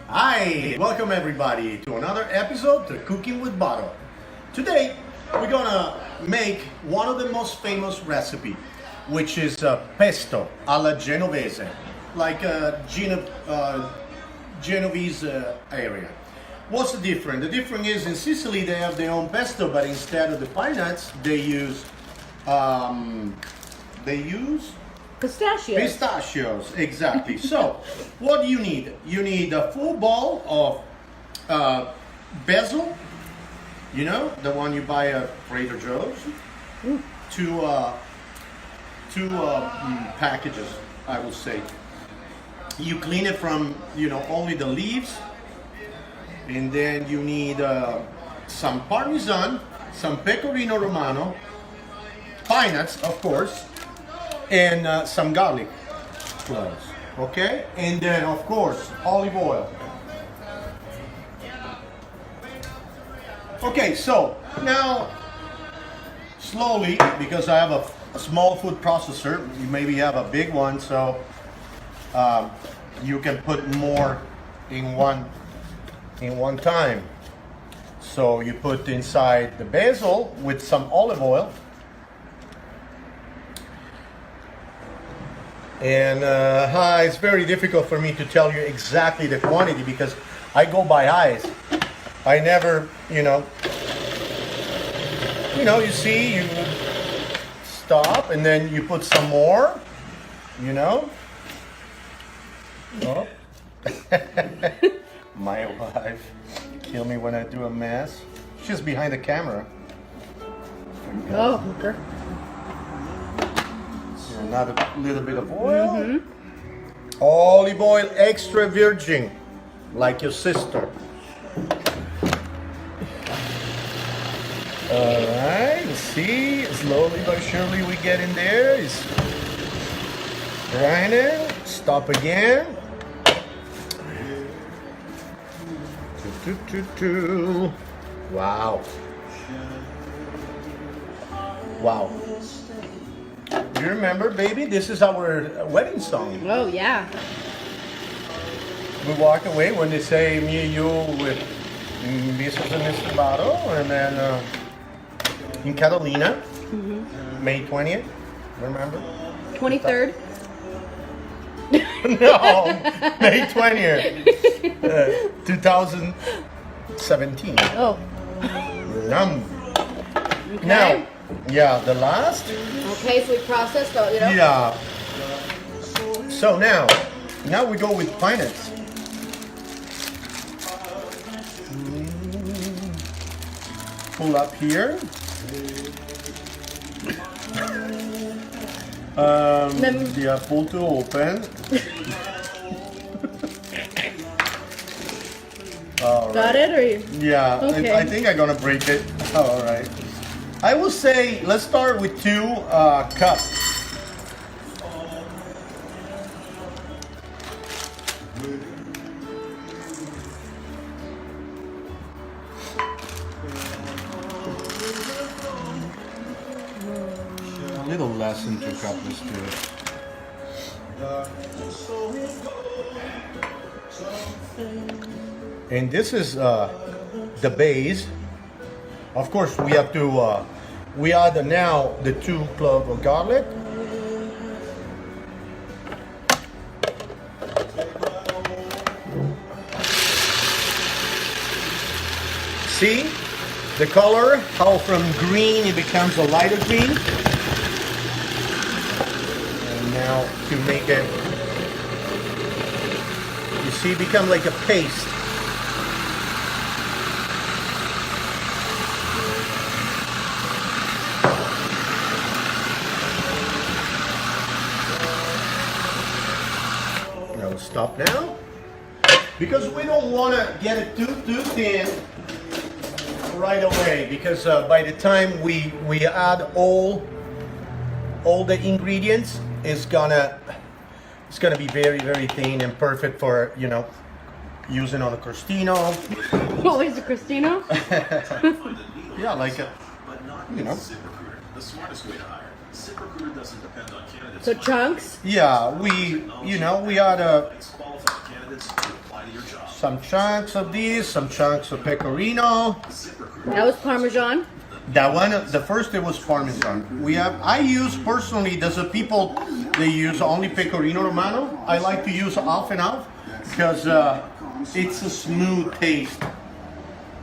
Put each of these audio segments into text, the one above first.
Hi, welcome everybody to another episode of Cooking with Bado. Today we're gonna make one of the most famous recipe, which is pesto alla Genovese, like a Genovese area. What's the difference? The difference is in Sicily they have their own pesto, but instead of the pine nuts they use pistachios, exactly. So, what do you need? You need a full bowl of basil, you know, the one you buy at Trader Joe's. Two packages, I would say. You clean it from, only the leaves, and then you need some Parmesan, some Pecorino Romano, pine nuts, of course, and some garlic cloves, okay? And then, of course, olive oil. Okay, so now, slowly, because I have a small food processor, you maybe have a big one, so you can put more in one time. So you put inside the basil with some olive oil. And it's very difficult for me to tell you exactly the quantity because I go by eyes. I never, you see, you stop and then you put some more, Oh. My wife kill me when I do a mess. She's behind the camera. Oh, okay. Another little bit of oil. Olive oil extra virgin, like your sister. Alright, see, slowly but surely we get in there. It's grinding. Stop again. Wow. Wow. Do you remember, baby? This is our wedding song. Oh, yeah. We walk away when they say me and you with Mrs. and Mr. Bado, and then in Catalina, May 20th. Remember? 23rd. No, May 20th, 2017. Oh. Okay. Now, yeah, the last. Okay, so we processed, Yeah. So now we go with pine nuts. Pull up here. Yeah, pull to open. All right. Got it, or you? Yeah, Okay. I think I'm gonna break it. All right. I will say let's start with 2 cups. A little less than 2 cups, let's do it. And this is the base. Of course, we have to. We add now the 2 cloves of garlic. See the color? How from green it becomes a lighter green. And now to make it, you see, it become like a paste. Now stop now, because we don't want to get it too thin right away, because by the time we add all the ingredients, it's gonna be very, very thin and perfect for using on a crostino. What is a crostino? Yeah, like a, The smartest way to hire. ZipRecruiter doesn't depend on candidates. So chunks? yeah, we add Qualified candidates to apply to your job. some chunks of this, some chunks of pecorino. That was Parmesan. That one, the first it was Parmesan. I use personally, there's a people, they use only pecorino romano. I like to use half and half because it's a smooth taste.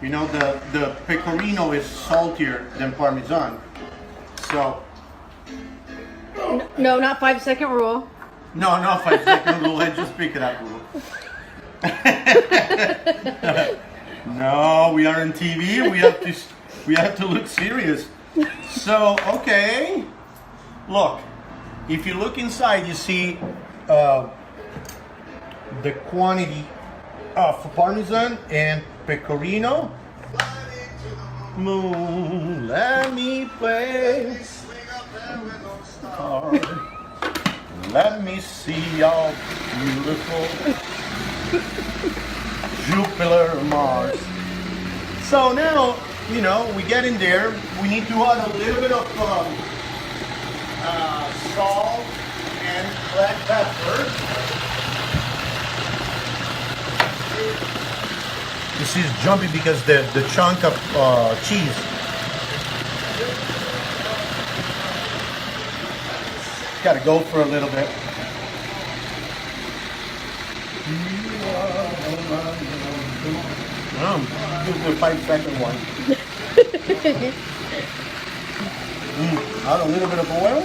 You know, the pecorino is saltier than Parmesan. So, No, not 5-second rule. no, not 5-second rule, let's just pick it up rule. No, we are on TV, we have to look serious. So, okay. Look, if you look inside, you see the quantity of Parmesan and pecorino. Moon, let me play. Let me see your beautiful Jupiter, Mars. So now, you know, we get in there. We need to add a little bit of salt and black pepper. This is jumpy because the chunk of cheese. Got to go for a little bit. Do the 5-second one. Add a little bit of oil.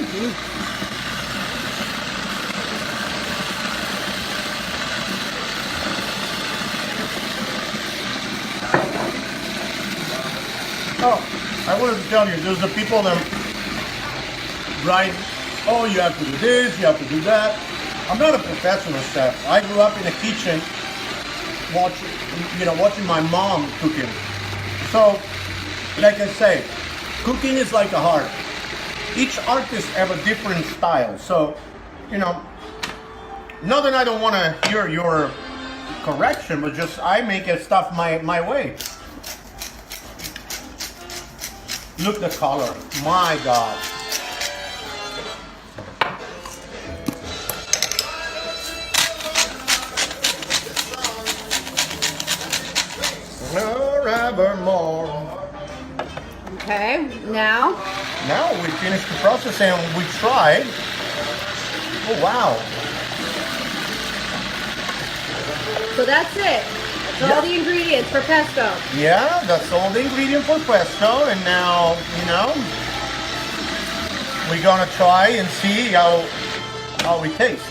Oh, I wanted to tell you, there's the people that write, oh, you have to do this, you have to do that. I'm not a professional chef. I grew up in a kitchen watching my mom cooking. So, like I say, cooking is like a art. Each artist have a different style. So, you know, not that I don't want to hear your correction, but just I make it stuff my way. Look the color, my God. Forevermore. Okay, now. Now we finished the process and we tried. Oh wow. So that's it. That's all the ingredients for pesto. Yeah, that's all the ingredient for pesto, and now, you know, we're gonna try and see how it tastes.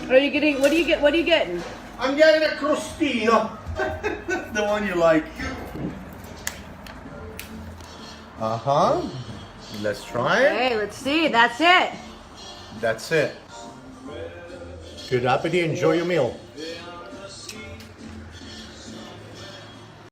Are you getting? What are you getting? I'm getting a crostino, the one you like. Let's try it. Okay, let's see. That's it. That's it. Good appetite. Enjoy your meal.